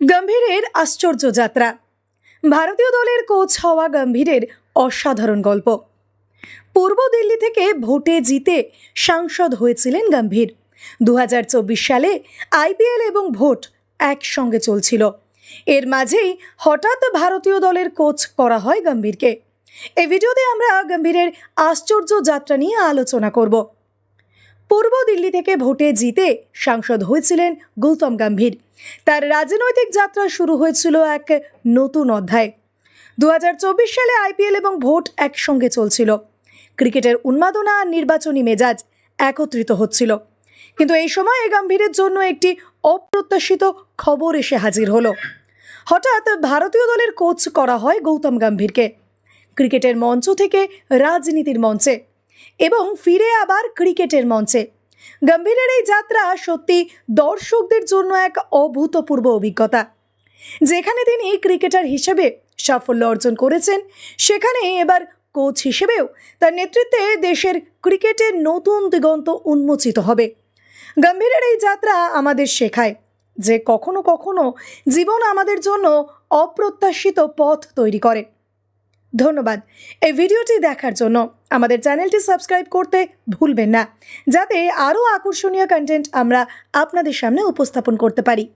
গম্ভীরের আশ্চর্য যাত্রা। ভারতীয় দলের কোচ হওয়া গম্ভীরের অসাধারণ গল্প। পূর্ব দিল্লি থেকে ভোটে জিতে সাংসদ হয়েছিলেন গম্ভীর। 2024 সালে আইপিএল এবং ভোট একসঙ্গে চলছিল। এর মাঝেই হঠাৎ ভারতীয় দলের কোচ করা হয় গম্ভীরকে। এই ভিডিওতে আমরা গম্ভীরের আশ্চর্য যাত্রা নিয়ে আলোচনা করব। পূর্ব দিল্লি থেকে ভোটে জিতে সাংসদ হয়েছিলেন গৌতম গম্ভীর। তার রাজনৈতিক যাত্রা শুরু হয়েছিল এক নতুন অধ্যায়। 2024 সালে আইপিএল এবং ভোট একসঙ্গে চলছিল। ক্রিকেটের উন্মাদনা আর নির্বাচনী মেজাজ একত্রিত হচ্ছিল। কিন্তু এই সময় গম্ভীরের জন্য একটি অপ্রত্যাশিত খবর এসে হাজির হলো। হঠাৎ ভারতীয় দলের কোচ করা হয় গৌতম গম্ভীরকে। ক্রিকেটের মঞ্চ থেকে রাজনীতির মঞ্চে এবং ফিরে আবার ক্রিকেটের মঞ্চে গম্ভীরের এই যাত্রা সত্যি দর্শকদের জন্য এক অভূতপূর্ব অভিজ্ঞতা। যেখানে তিনি ক্রিকেটার হিসেবে সাফল্য অর্জন করেছেন, সেখানে এবার কোচ হিসেবেও তার নেতৃত্বে দেশের ক্রিকেটের নতুন দিগন্ত উন্মোচিত হবে। গম্ভীরের এই যাত্রা আমাদের শেখায় যে কখনো কখনো জীবন আমাদের জন্য অপ্রত্যাশিত পথ তৈরি করে। ধন্যবাদ এই ভিডিওটি দেখার জন্য। আমাদের চ্যানেলটি সাবস্ক্রাইব করতে ভুলবেন না, যাতে আরও আকর্ষণীয় কন্টেন্ট আমরা আপনাদের সামনে উপস্থাপন করতে পারি।